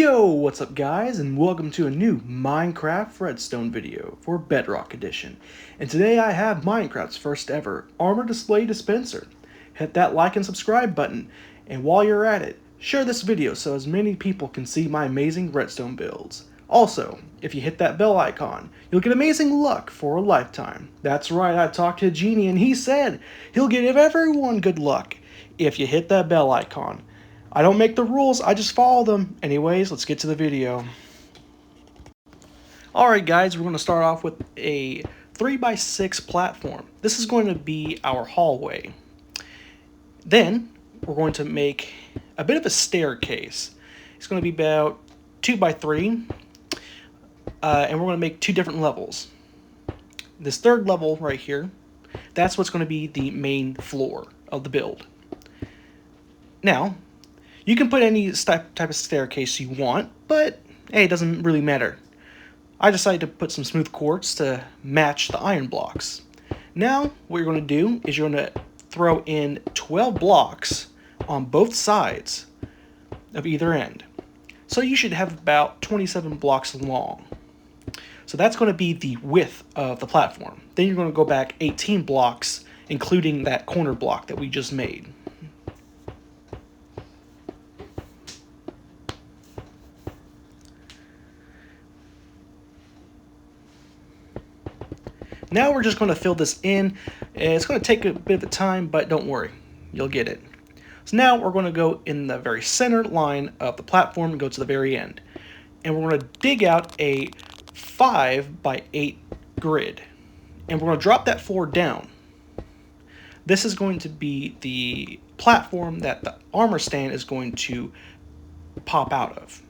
Yo, what's up guys, and welcome to a new Minecraft Redstone video for Bedrock Edition. And today I have Minecraft's first ever armor display dispenser. Hit that like and subscribe button, and while you're at it, share this video so as many people can see my amazing redstone builds. Also, if you hit that bell icon, you'll get amazing luck for a lifetime. That's right, I talked to a genie and he said he'll give everyone good luck if you hit that bell icon. I don't make the rules, I just follow them. Anyways, let's get to the video. Alright guys, we're going to start off with a 3x6 platform. This is going to be our hallway. Then, we're going to make a bit of a staircase. It's going to be about 2x3, and we're going to make two different levels. This third level right here, that's what's going to be the main floor of the build. Now, you can put any type of staircase you want, but hey, it doesn't really matter. I decided to put some smooth quartz to match the iron blocks. Now, what you're going to do is you're going to throw in 12 blocks on both sides of either end. So you should have about 27 blocks long. So that's going to be the width of the platform. Then you're going to go back 18 blocks, including that corner block that we just made. Now we're just going to fill this in. It's going to take a bit of time, but don't worry, you'll get it. So now we're going to go in the very center line of the platform and go to the very end. And we're going to dig out a 5x8 grid. And we're going to drop that floor down. This is going to be the platform that the armor stand is going to pop out of.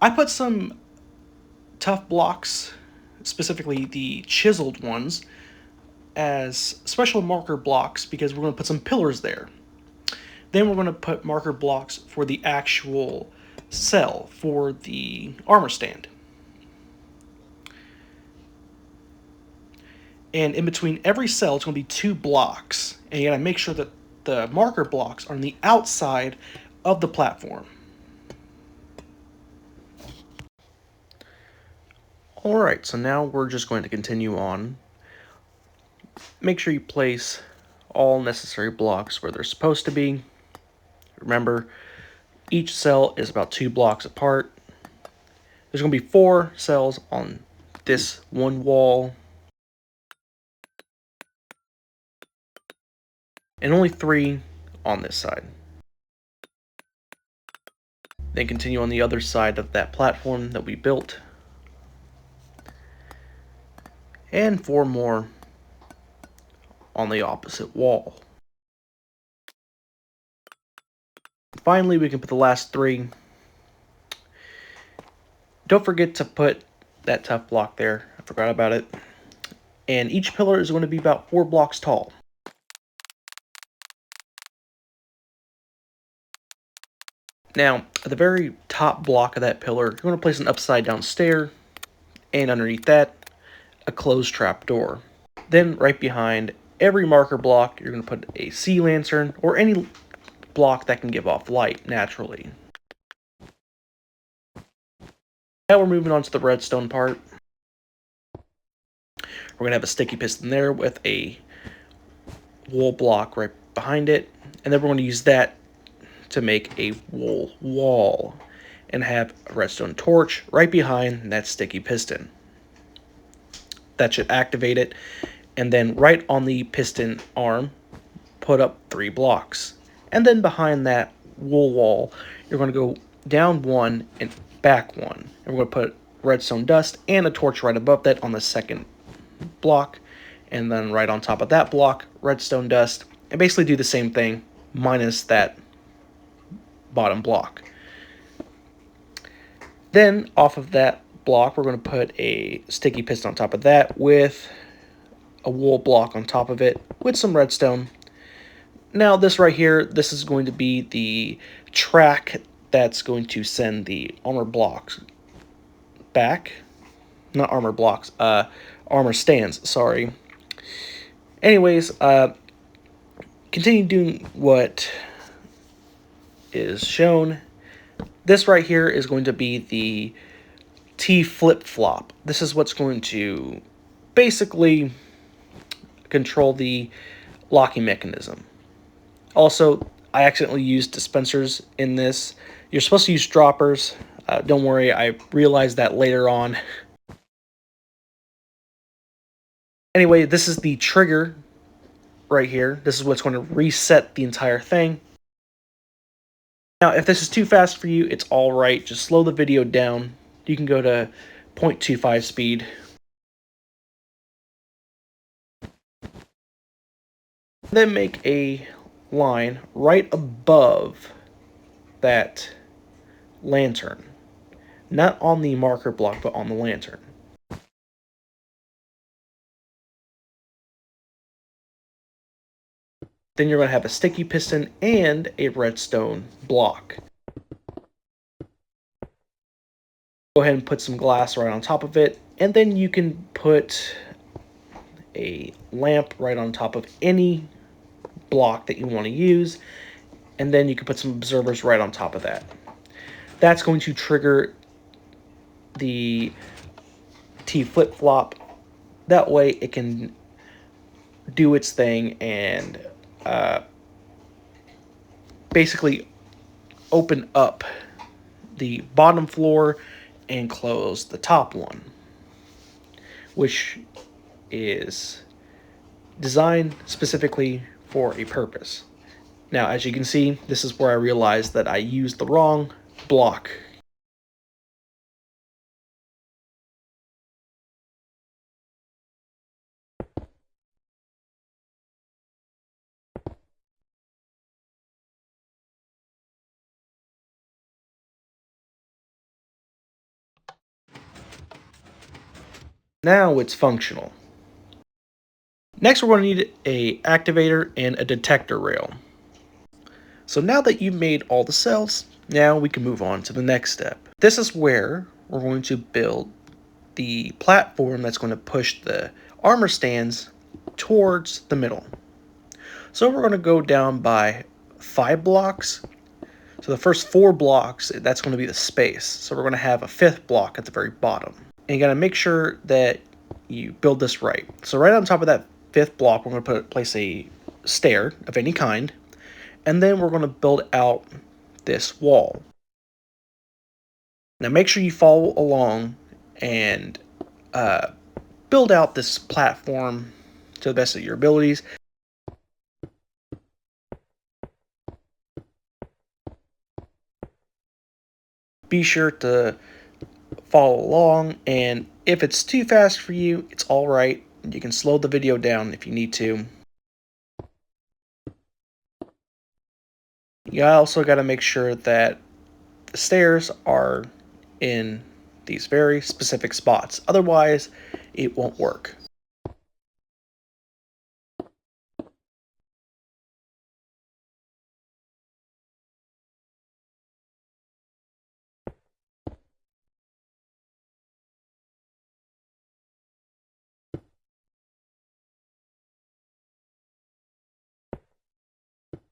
I put some tough blocks, specifically the chiseled ones, as special marker blocks because we're going to put some pillars there. Then we're going to put marker blocks for the actual cell for the armor stand. And in between every cell, it's going to be 2 blocks. And you got to make sure that the marker blocks are on the outside of the platform. Alright, so now we're just going to continue on. Make sure you place all necessary blocks where they're supposed to be. Remember, each cell is about 2 blocks apart. There's going to be 4 cells on this one wall. And only 3 on this side. Then continue on the other side of that platform that we built. And 4 more on the opposite wall. Finally, we can put the last 3. Don't forget to put that tough block there. I forgot about it. And each pillar is going to be about 4 blocks tall. Now, at the very top block of that pillar, you're going to place an upside down stair, and underneath that, a closed trap door. Then right behind every marker block, you're going to put a sea lantern or any block that can give off light naturally. Now we're moving on to the redstone part. We're going to have a sticky piston there with a wool block right behind it, and then we're going to use that to make a wool wall and have a redstone torch right behind that sticky piston. That should activate it, and then right on the piston arm, put up 3 blocks. And then behind that wool wall, you're going to go down 1 and back 1. And we're going to put redstone dust and a torch right above that on the second block. And then right on top of that block, redstone dust. And basically do the same thing, minus that bottom block. Then off of that block, we're going to put a sticky piston on top of that with a wool block on top of it with some redstone. Now this right here, this is going to be the track that's going to send the armor blocks back. Not armor blocks, armor stands, sorry. Anyways, continue doing what is shown. This right here is going to be the T flip-flop. This is what's going to basically control the locking mechanism. Also, I accidentally used dispensers in this. You're supposed to use droppers. Don't worry, I realized that later on. Anyway, this is the trigger right here. This is what's going to reset the entire thing. Now, if this is too fast for you, it's all right. Just slow the video down. You can go to 0.25 speed. Then make a line right above that lantern. Not on the marker block, but on the lantern. Then you're going to have a sticky piston and a redstone block. Go ahead and put some glass right on top of it, and then you can put a lamp right on top of any block that you want to use, and then you can put some observers right on top of that. That's going to trigger the T flip-flop. That way it can do its thing and basically open up the bottom floor and close the top one, which is designed specifically for a purpose. Now, as you can see, this is where I realized that I used the wrong block. Now it's functional. Next, we're going to need a activator and a detector rail. So now that you've made all the cells, now we can move on to the next step. This is where we're going to build the platform that's going to push the armor stands towards the middle. So we're going to go down by 5 blocks. So the first 4 blocks, that's going to be the space. So we're going to have a 5th block at the very bottom. And you got to make sure that you build this right. So right on top of that 5th block, we're going to place a stair of any kind. And then we're going to build out this wall. Now make sure you follow along and build out this platform to the best of your abilities. Be sure to follow along, and if it's too fast for you, it's alright. You can slow the video down if you need to. You also got to make sure that the stairs are in these very specific spots. Otherwise, it won't work.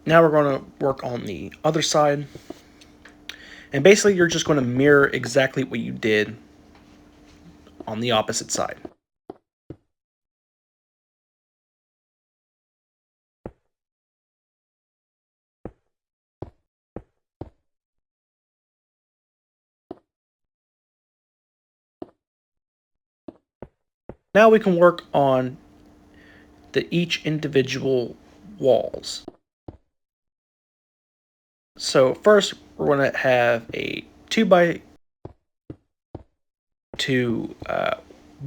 Now we're going to work on the other side. And basically, you're just going to mirror exactly what you did on the opposite side. Now we can work on each individual walls. So first, we're going to have a 2x2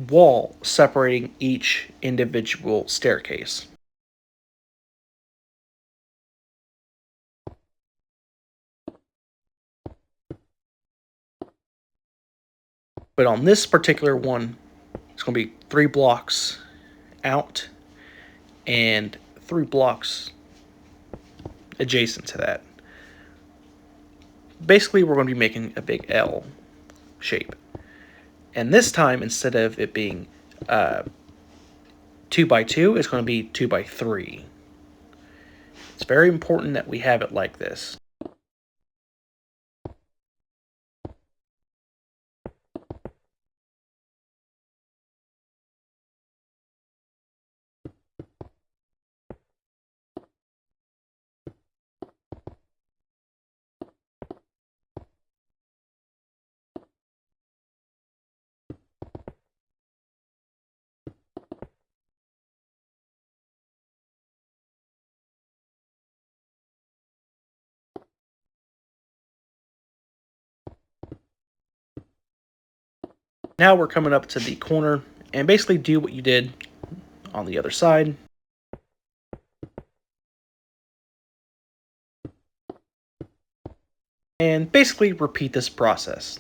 wall separating each individual staircase. But on this particular one, it's going to be 3 blocks out and 3 blocks adjacent to that. Basically, we're going to be making a big L shape. And this time, instead of it being 2 by 2 is going to be 2 by 3. It's very important that we have it like this. Now we're coming up to the corner and basically do what you did on the other side. And basically repeat this process.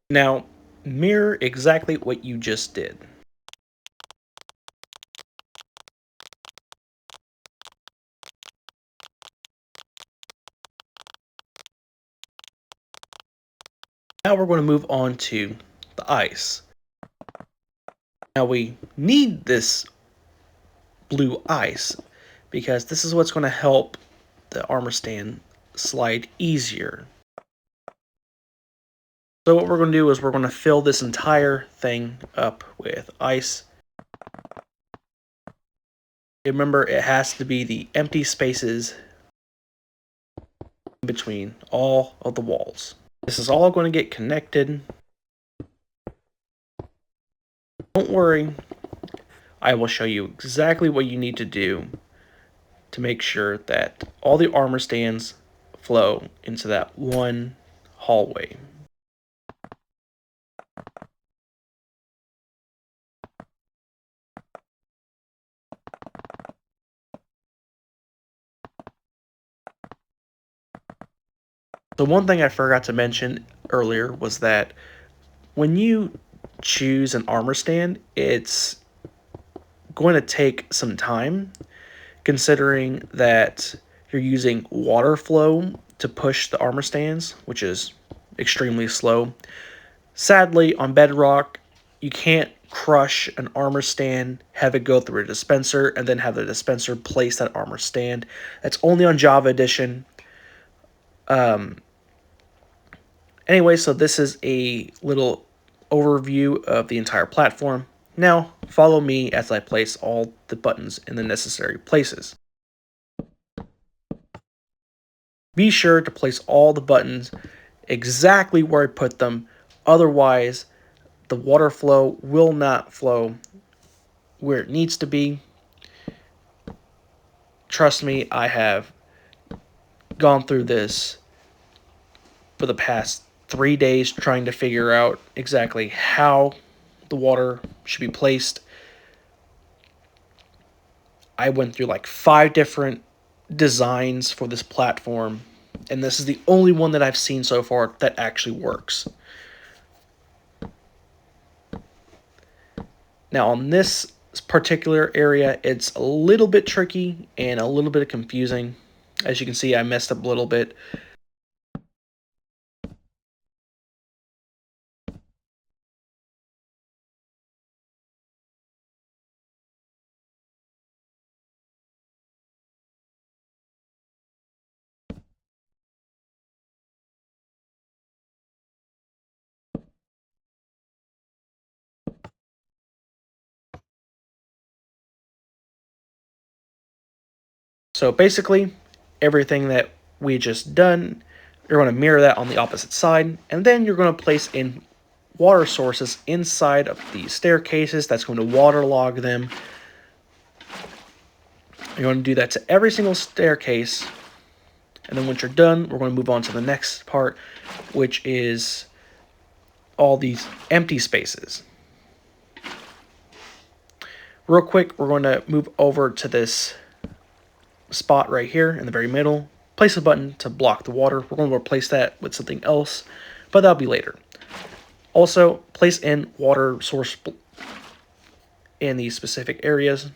Now, mirror exactly what you just did. Now we're going to move on to the ice. Now we need this blue ice because this is what's going to help the armor stand slide easier. So what we're going to do is we're going to fill this entire thing up with ice. Remember, it has to be the empty spaces in between all of the walls. This is all going to get connected. Don't worry, I will show you exactly what you need to do to make sure that all the armor stands flow into that one hallway. The one thing I forgot to mention earlier was that when you choose an armor stand, it's going to take some time considering that you're using water flow to push the armor stands, which is extremely slow. Sadly, on Bedrock, you can't crush an armor stand, have it go through a dispenser, and then have the dispenser place that armor stand. That's only on Java Edition. Anyway, so this is a little overview of the entire platform. Now, follow me as I place all the buttons in the necessary places. Be sure to place all the buttons exactly where I put them, otherwise the water flow will not flow where it needs to be. Trust me, I have gone through this for the past 3 days trying to figure out exactly how the water should be placed. I went through like 5 different designs for this platform, and this is the only one that I've seen so far that actually works. Now on this particular area, it's a little bit tricky and a little bit confusing. As you can see, I messed up a little bit. So basically, everything that we just done, you're going to mirror that on the opposite side, and then you're going to place in water sources inside of these staircases. That's going to waterlog them. You're going to do that to every single staircase, And then once you're done, we're going to move on to the next part, which is all these empty spaces. Real quick, we're going to move over to this spot right here in the very middle. Place a button to block the water. We're going to replace that with something else, but that'll be later. Also, place in water source in these specific areas.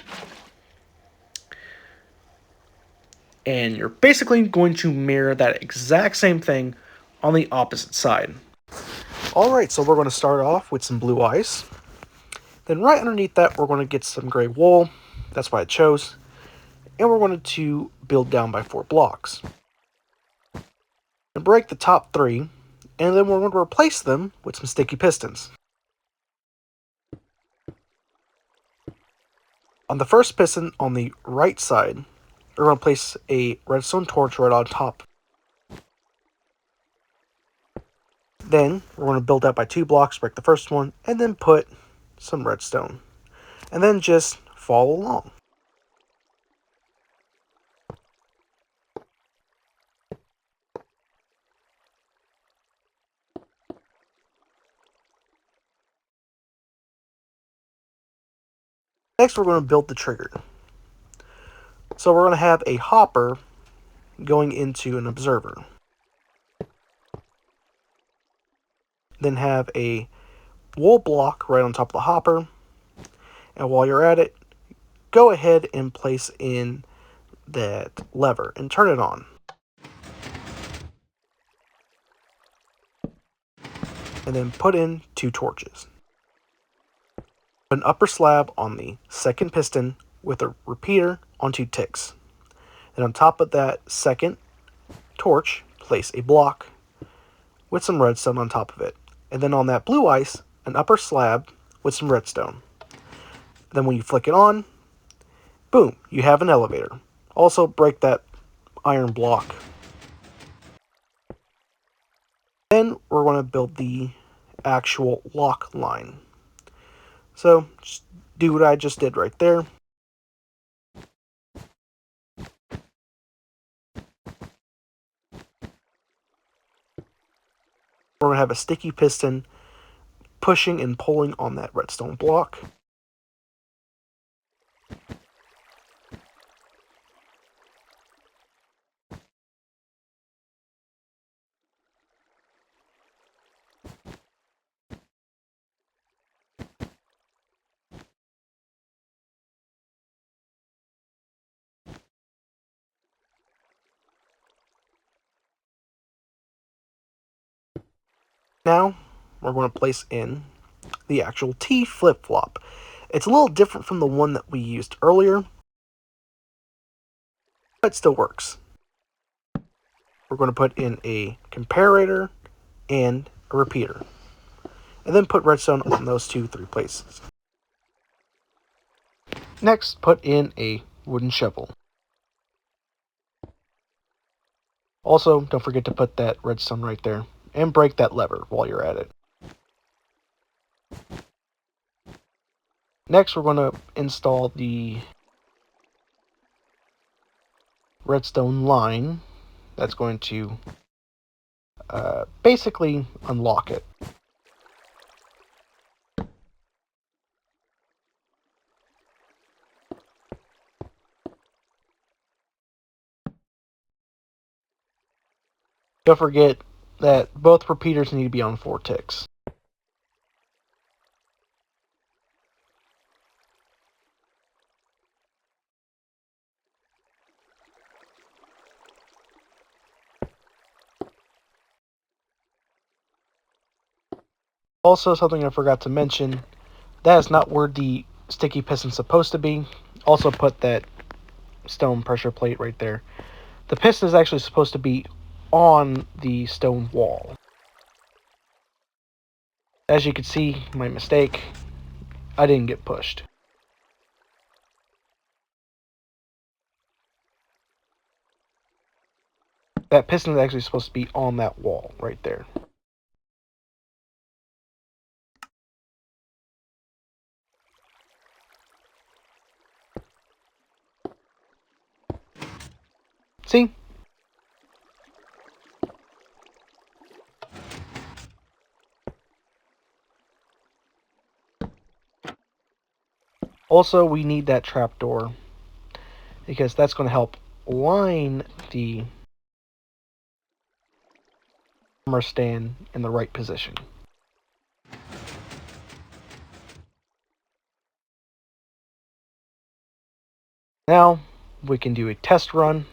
And you're basically going to mirror that exact same thing on the opposite side. Alright, so we're going to start off with some blue ice. Then right underneath that, we're going to get some gray wool. That's what I chose. And we're going to build down by 4 blocks. And break the top 3, and then we're going to replace them with some sticky pistons. On the first piston on the right side, we're going to place a redstone torch right on top. Then we're going to build out by 2 blocks, break the first one, and then put some redstone. And then just follow along. Next, we're going to build the trigger. So we're going to have a hopper going into an observer. Then have a wool block right on top of the hopper. And while you're at it, go ahead and place in that lever and turn it on. And then put in 2 torches. Put an upper slab on the second piston with a repeater on 2 ticks. And on top of that second torch, place a block with some redstone on top of it. And then on that blue ice, an upper slab with some redstone. Then when you flick it on, boom, you have an elevator. Also break that iron block. Then we're going to build the actual lock line. So just do what I just did right there. We're going to have a sticky piston pushing and pulling on that redstone block. Now we're going to place in the actual T flip-flop. It's a little different from the one that we used earlier, but it still works. We're going to put in a comparator and a repeater, and then put redstone on those 3 places. Next, put in a wooden shovel. Also, don't forget to put that redstone right there, and break that lever while you're at it. Next, we're going to install the redstone line that's going to basically unlock it. Don't forget that both repeaters need to be on 4 ticks. Also, something I forgot to mention, that is not where the sticky piston's supposed to be. Also put that stone pressure plate right there. The piston is actually supposed to be on the stone wall. As you can see, my mistake, I didn't get pushed. That piston is actually supposed to be on that wall right there. See? Also, we need that trapdoor because that's going to help line the armor stand in the right position. Now, we can do a test run.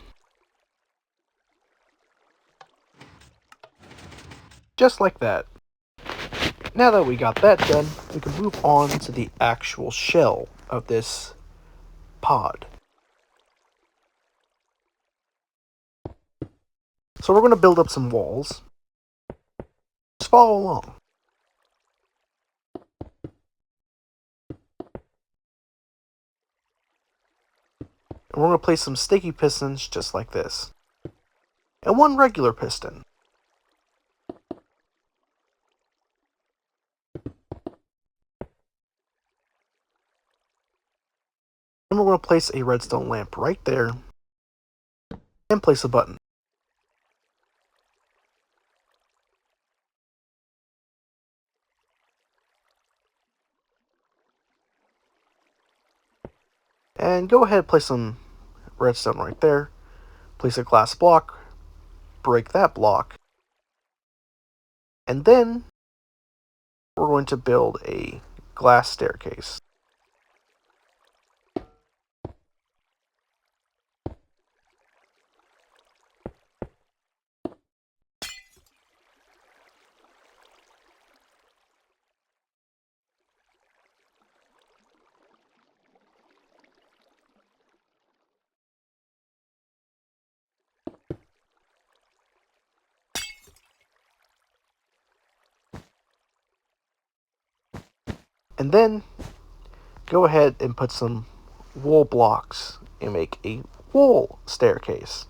Just like that. Now that we got that done, we can move on to the actual shell of this pod. So we're going to build up some walls. Just follow along. And we're going to place some sticky pistons just like this. And one regular piston. And we're going to place a redstone lamp right there. And place a button. And go ahead and place some redstone right there. Place a glass block. Break that block. And then we're going to build a glass staircase. And then go ahead and put some wool blocks and make a wool staircase.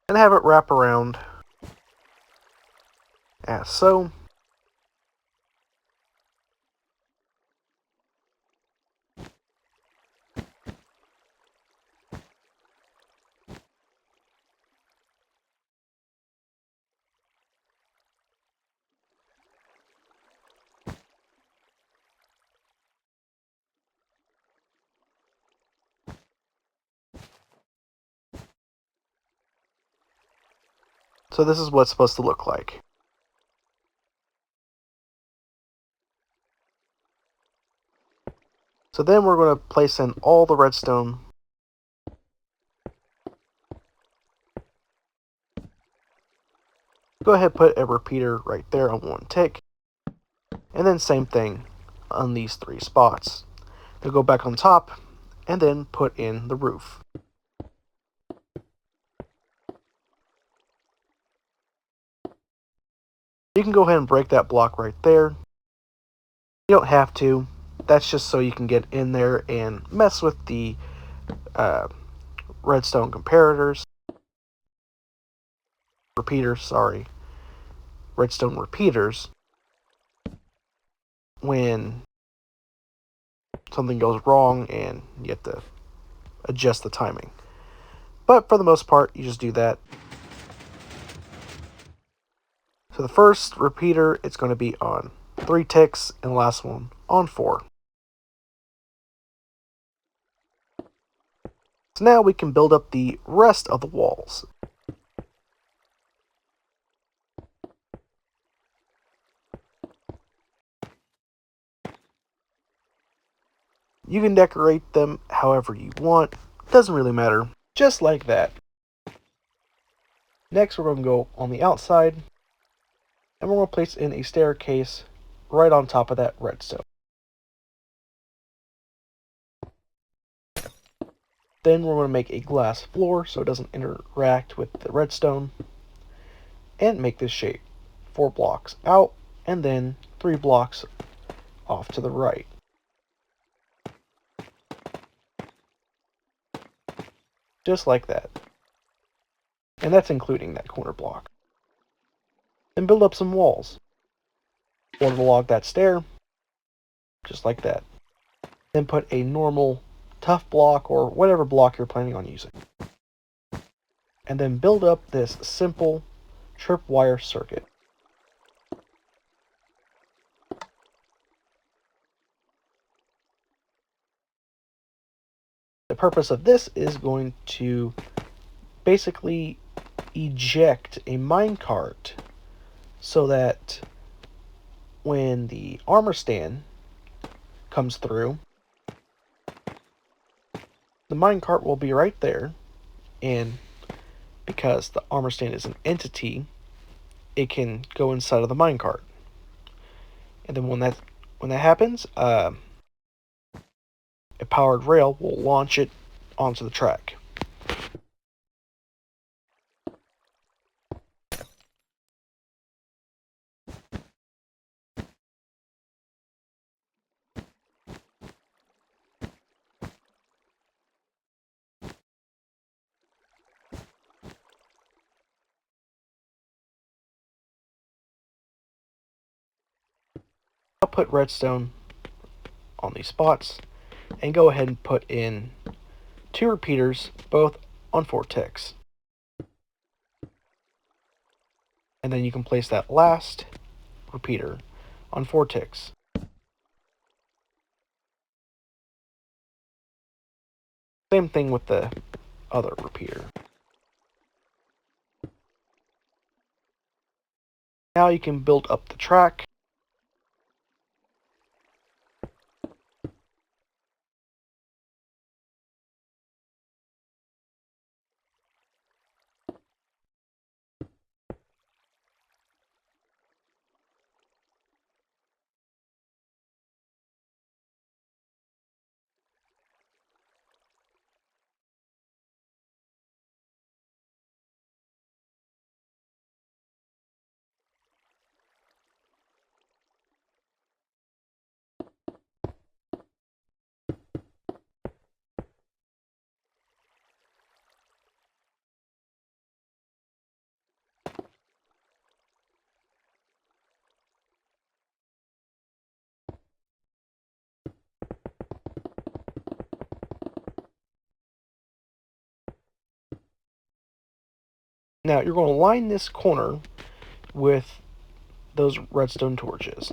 And have it wrap around as so. So this is what it's supposed to look like. So then we're going to place in all the redstone. Go ahead and put a repeater right there on one tick. And then same thing on these 3 spots. Now go back on top and then put in the roof. You can go ahead and break that block right there. You don't have to. That's just so you can get in there and mess with the redstone redstone repeaters when something goes wrong and you have to adjust the timing. But for the most part, you just do that. So the first repeater, it's going to be on 3 ticks, and the last one on 4. So now we can build up the rest of the walls. You can decorate them however you want. Doesn't really matter. Just like that. Next, we're going to go on the outside, and we're going to place in a staircase right on top of that redstone. Then we're going to make a glass floor so it doesn't interact with the redstone. And make this shape. 4 blocks out, and then 3 blocks off to the right. Just like that. And that's including that corner block. Then build up some walls. Waterlog that stair. Just like that. Then put a normal tough block or whatever block you're planning on using. And then build up this simple tripwire circuit. The purpose of this is going to basically eject a minecart so that when the armor stand comes through, the minecart will be right there, and because the armor stand is an entity, it can go inside of the minecart. And then when that happens, a powered rail will launch it onto the track. I'll put redstone on these spots and go ahead and put in 2 repeaters, both on 4 ticks. And then you can place that last repeater on 4 ticks. Same thing with the other repeater. Now you can build up the track. Now you're going to line this corner with those redstone torches.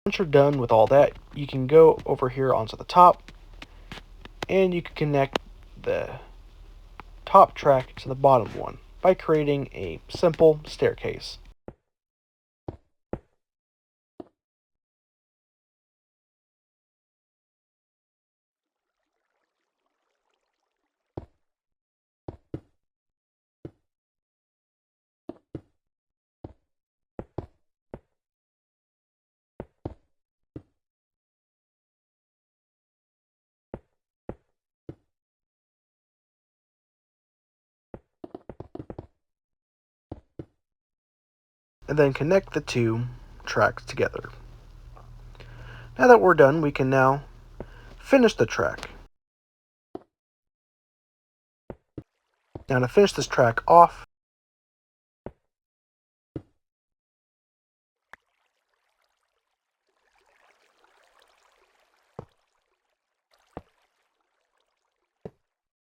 Once you're done with all that, you can go over here onto the top, and you can connect the top track to the bottom one by creating a simple staircase. And then connect the 2 tracks together. Now that we're done, we can now finish the track. Now to finish this track off,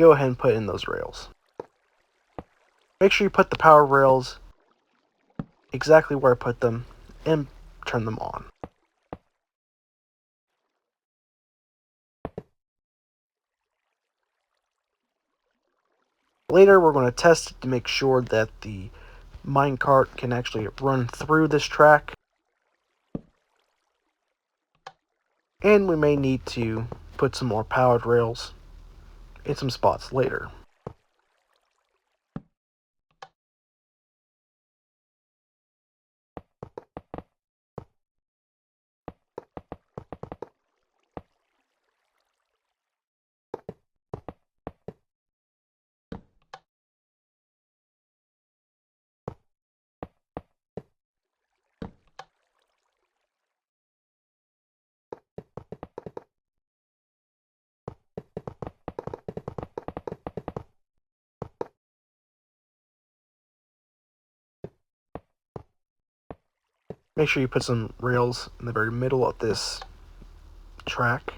go ahead and put in those rails. Make sure you put the power rails exactly where I put them and turn them on. Later, we're going to test it to make sure that the minecart can actually run through this track. And we may need to put some more powered rails in some spots later. Make sure you put some rails in the very middle of this track.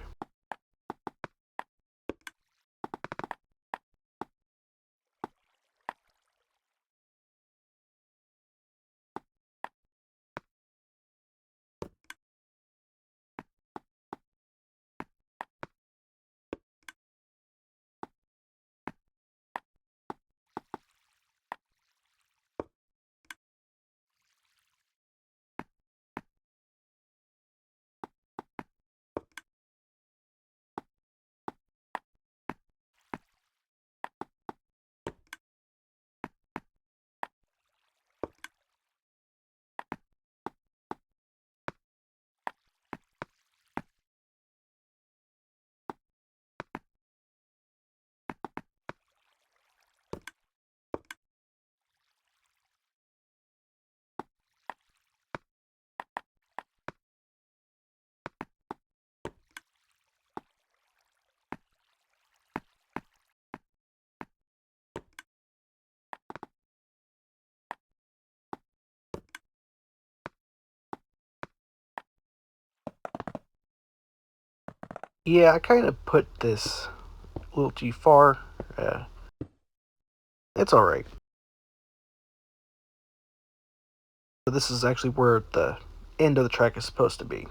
Yeah, I kind of put this a little too far. It's alright. So this is actually where the end of the track is supposed to be.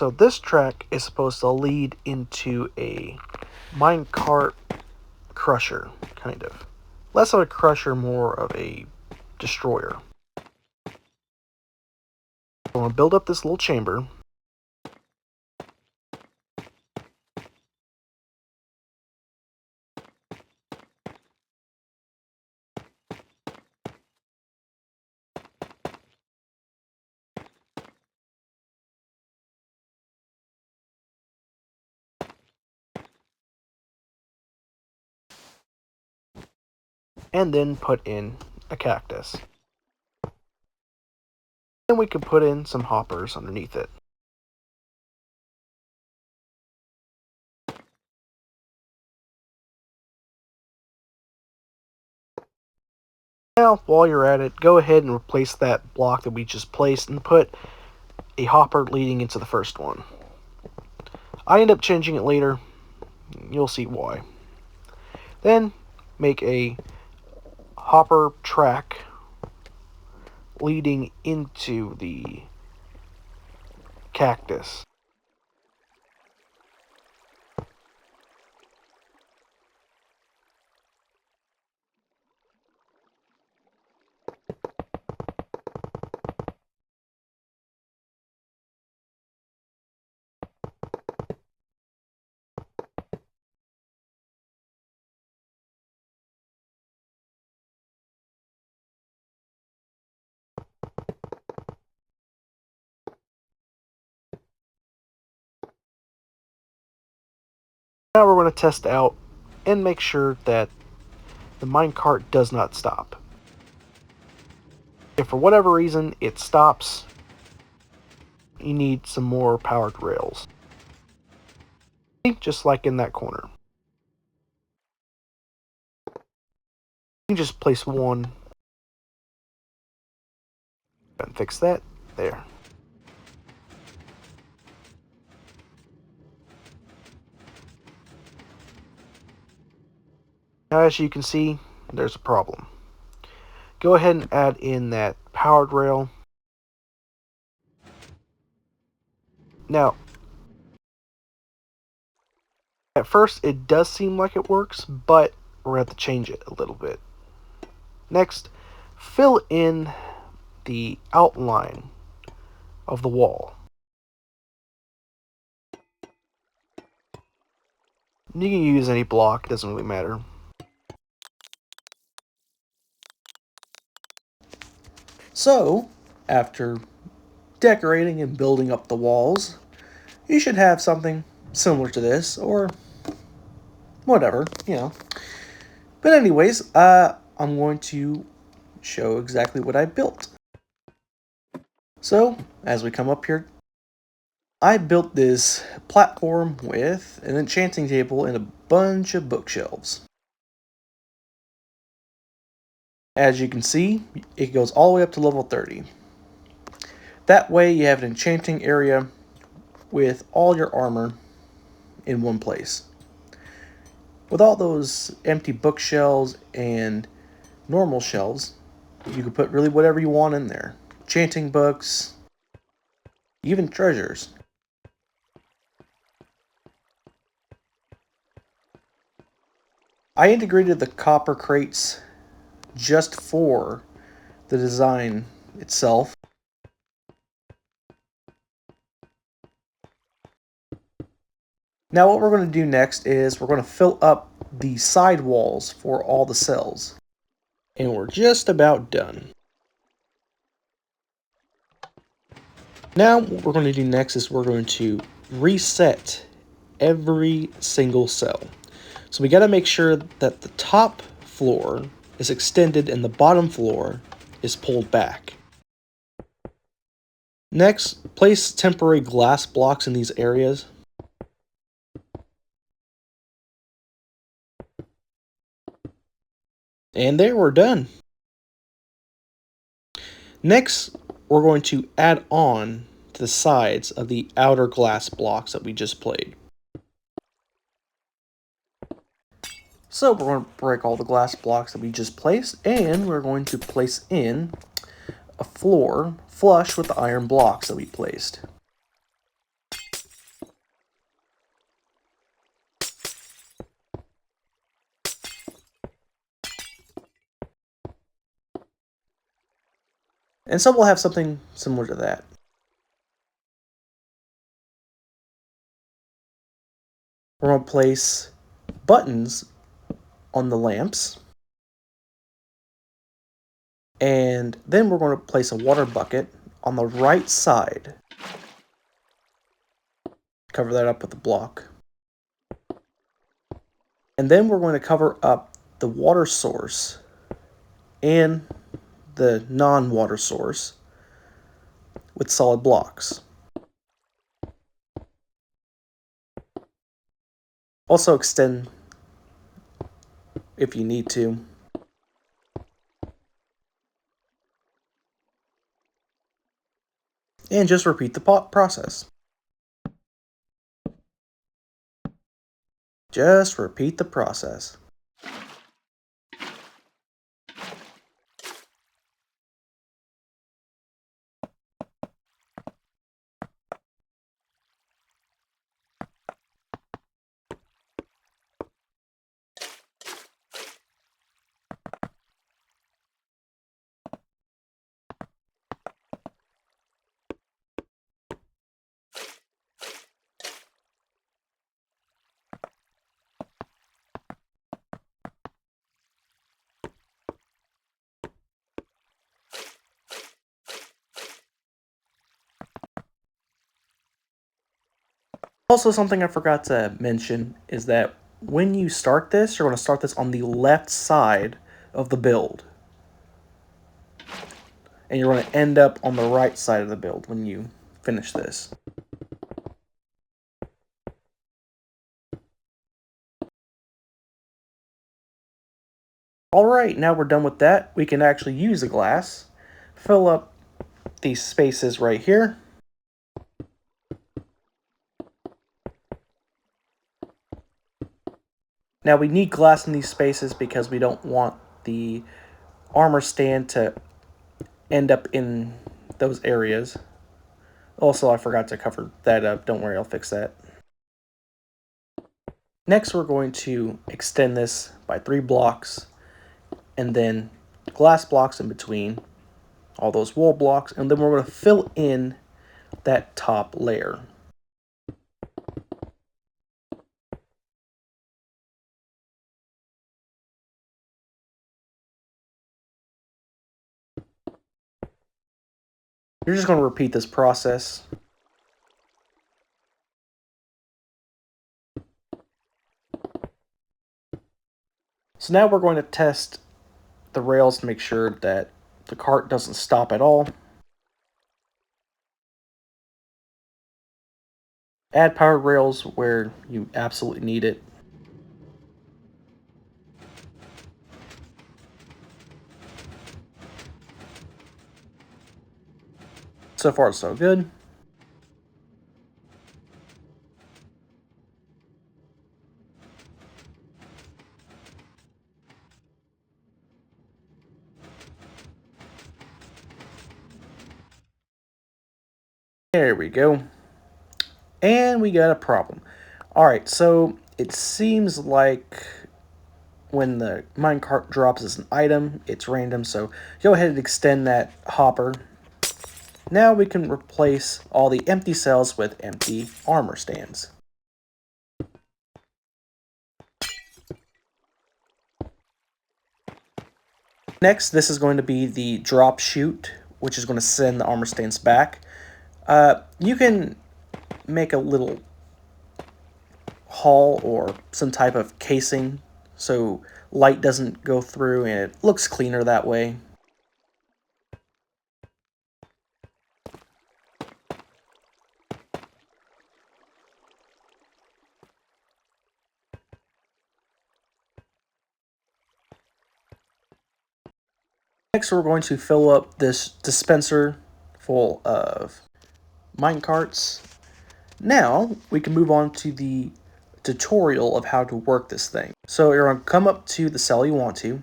So this track is supposed to lead into a minecart crusher, kind of. Less of a crusher, more of a destroyer. So I'm going to build up this little chamber. And then put in a cactus. Then we could put in some hoppers underneath it. Now, while you're at it, go ahead and replace that block that we just placed and put a hopper leading into the first one. I end up changing it later. You'll see why. Then make a hopper track leading into the cactus. Now we're going to test out and make sure that the minecart does not stop. If for whatever reason it stops, you need some more powered rails. Just like in that corner. You can just place one and fix that. There. Now as you can see, there's a problem. Go ahead and add in that powered rail. Now, at first it does seem like it works, but we're going to have to change it a little bit. Next, fill in the outline of the wall. You can use any block, doesn't really matter. So, after decorating and building up the walls, you should have something similar to this, or whatever, you know. But anyways, I'm going to show exactly what I built. So, as we come up here, I built this platform with an enchanting table and a bunch of bookshelves. As you can see, it goes all the way up to level 30. That way you have an enchanting area with all your armor in one place. With all those empty bookshelves and normal shelves, you can put really whatever you want in there. Enchanting books, even treasures. I integrated the copper crates just for the design itself. Now what we're going to do next is we're going to fill up the side walls for all the cells. And we're just about done. Now what we're going to do next is we're going to reset every single cell. So we got to make sure that the top floor is extended and the bottom floor is pulled back. Next, place temporary glass blocks in these areas. And there, we're done. Next, we're going to add on to the sides of the outer glass blocks that we just played. So we're going to break all the glass blocks that we just placed, and we're going to place in a floor flush with the iron blocks that we placed. And so we'll have something similar to that. We're going to place buttons on the lamps. And then we're going to place a water bucket on the right side. Cover that up with a block. And then we're going to cover up the water source and the non-water source with solid blocks. Also extend if you need to. And just repeat the process. Just repeat the process. Also, something I forgot to mention is that when you start this, you're going to start this on the left side of the build. And you're going to end up on the right side of the build when you finish this. Alright, now we're done with that. We can actually use the glass, fill up these spaces right here. Now we need glass in these spaces because we don't want the armor stand to end up in those areas. Also, I forgot to cover that up. Don't worry, I'll fix that. Next, we're going to extend this by 3 blocks, and then glass blocks in between, all those wool blocks, and then we're going to fill in that top layer. You're just going to repeat this process. So now we're going to test the rails to make sure that the cart doesn't stop at all. Add powered rails where you absolutely need it. So far, so good. There we go. And we got a problem. Alright, so it seems like when the minecart drops as an item, it's random, so go ahead and extend that hopper. Now we can replace all the empty cells with empty armor stands. Next, this is going to be the drop chute, which is going to send the armor stands back. You can make a little hull or some type of casing so light doesn't go through and it looks cleaner that way. Next, we're going to fill up this dispenser full of minecarts. Now, we can move on to the tutorial of how to work this thing. So you're going to come up to the cell you want to.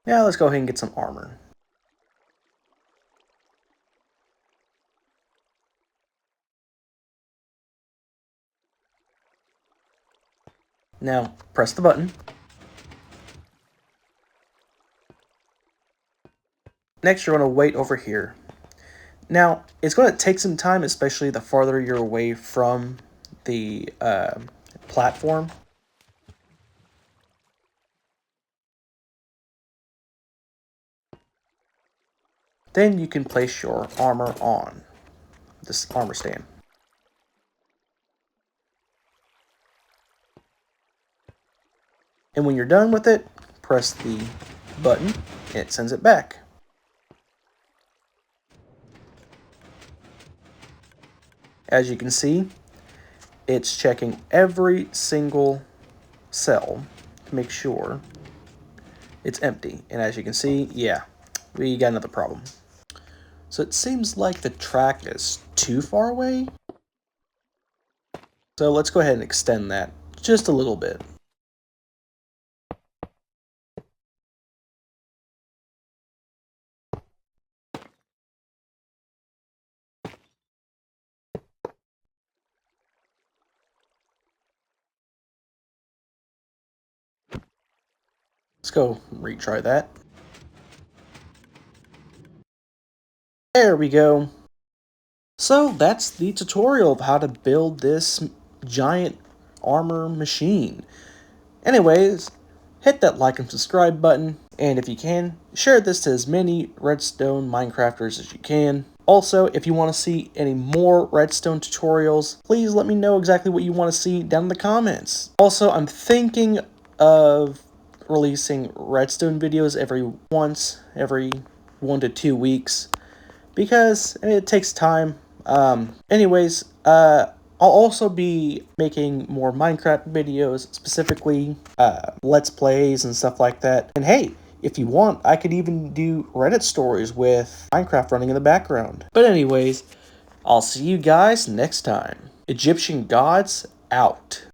Now, let's go ahead and get some armor. Now, press the button. Next, you're going to wait over here. Now, it's going to take some time, especially the farther you're away from the platform. Then you can place your armor on this armor stand. And when you're done with it, press the button and it sends it back. As you can see, it's checking every single cell to make sure it's empty. And as you can see, yeah, we got another problem. So it seems like the track is too far away. So let's go ahead and extend that just a little bit. Let's go retry that. There we go. So that's the tutorial of how to build this giant armor machine. Anyways, hit that like and subscribe button, and if you can, share this to as many Redstone Minecrafters as you can. Also, if you want to see any more Redstone tutorials, please let me know exactly what you want to see down in the comments. Also, I'm thinking of releasing Redstone videos every 1 to 2 weeks, because it takes time. I'll also be making more Minecraft videos, specifically Let's Plays and stuff like that. And hey, if you want, I could even do Reddit stories with Minecraft running in the background. But anyways, I'll see you guys next time. Egyptian gods out.